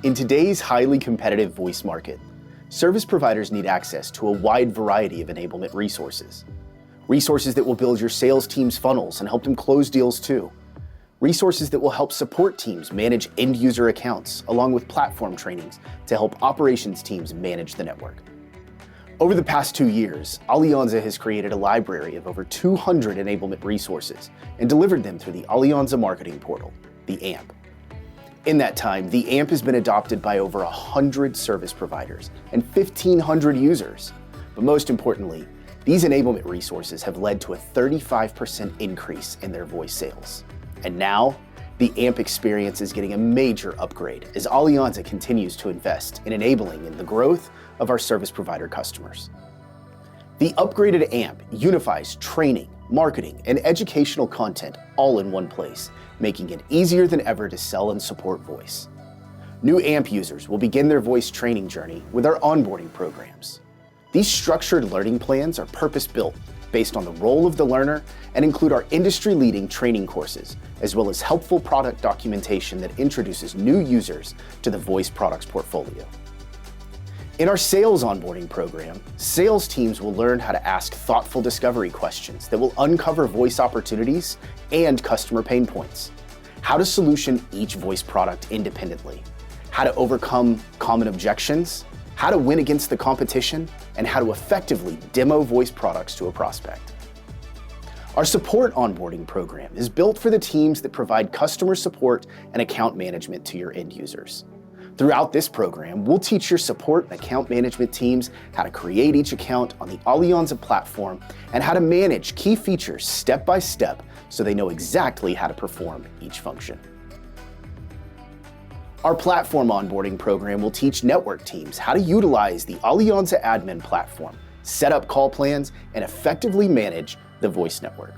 In today's highly competitive voice market, service providers need access to a wide variety of enablement resources. Resources that will build your sales team's funnels and help them close deals too. Resources that will help support teams manage end-user accounts, along with platform trainings to help operations teams manage the network. Over the past 2 years, Alianza has created a library of over 200 enablement resources and delivered them through the Alianza Marketing Portal, the AMP. In that time, the AMP has been adopted by over 100 service providers and 1,500 users. But most importantly, these enablement resources have led to a 35% increase in their voice sales. And now, the AMP experience is getting a major upgrade as Alianza continues to invest in enabling the growth of our service provider customers. The upgraded AMP unifies training, marketing, and educational content all in one place, making it easier than ever to sell and support voice. New AMP users will begin their voice training journey with our onboarding programs. These structured learning plans are purpose-built based on the role of the learner and include our industry-leading training courses, as well as helpful product documentation that introduces new users to the voice products portfolio. In our sales onboarding program, sales teams will learn how to ask thoughtful discovery questions that will uncover voice opportunities and customer pain points, how to solution each voice product independently, how to overcome common objections, how to win against the competition, and how to effectively demo voice products to a prospect. Our support onboarding program is built for the teams that provide customer support and account management to your end users. Throughout this program, we'll teach your support and account management teams how to create each account on the Alianza platform and how to manage key features step by step so they know exactly how to perform each function. Our platform onboarding program will teach network teams how to utilize the Alianza admin platform, set up call plans, and effectively manage the voice network.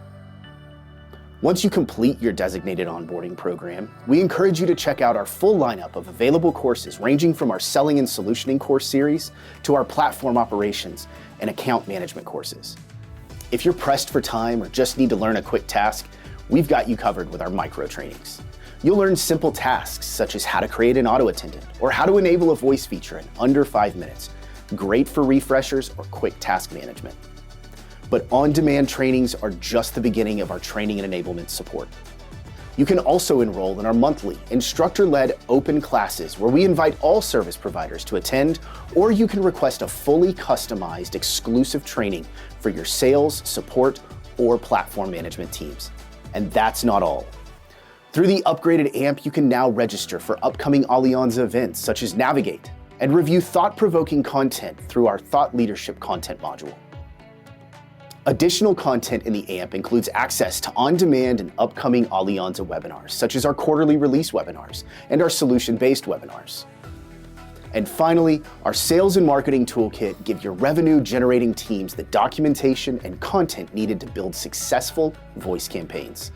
Once you complete your designated onboarding program, we encourage you to check out our full lineup of available courses ranging from our Selling and Solutioning course series to our platform operations and account management courses. If you're pressed for time or just need to learn a quick task, we've got you covered with our micro trainings. You'll learn simple tasks such as how to create an auto attendant or how to enable a voice feature in under 5 minutes, great for refreshers or quick task management. But on-demand trainings are just the beginning of our training and enablement support. You can also enroll in our monthly Instructor-led open classes where we invite all service providers to attend, or you can request a fully customized exclusive training for your sales, support, or platform management teams. And that's not all. Through the upgraded AMP, you can now register for upcoming Alianza events such as Navigate and review thought-provoking content through our Thought Leadership content module. Additional content in the AMP includes access to on-demand and upcoming Alianza webinars, such as our quarterly release webinars and our solution-based webinars. And finally, our Sales and Marketing Toolkit give your revenue-generating teams the documentation and content needed to build successful voice campaigns.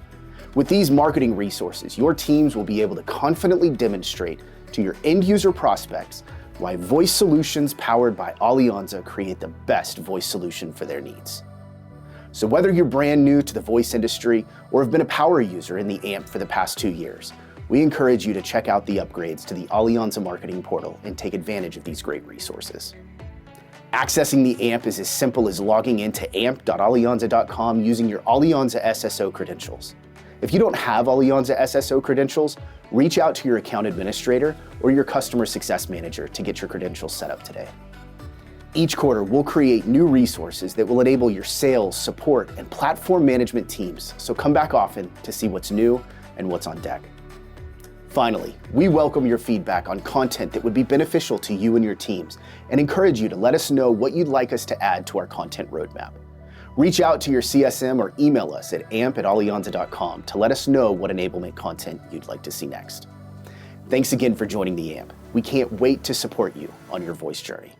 With these marketing resources, your teams will be able to confidently demonstrate to your end-user prospects why voice solutions powered by Alianza create the best voice solution for their needs. So whether you're brand new to the voice industry or have been a power user in the AMP for the past 2 years, we encourage you to check out the upgrades to the Alianza Marketing Portal and take advantage of these great resources. Accessing the AMP is as simple as logging into amp.alianza.com using your Alianza SSO credentials. If you don't have Alianza SSO credentials, reach out to your account administrator or your customer success manager to get your credentials set up today. Each quarter, we'll create new resources that will enable your sales, support, and platform management teams, so come back often to see what's new and what's on deck. Finally, we welcome your feedback on content that would be beneficial to you and your teams and encourage you to let us know what you'd like us to add to our content roadmap. Reach out to your CSM or email us at amp@alianza.com to let us know what enablement content you'd like to see next. Thanks again for joining the AMP. We can't wait to support you on your voice journey.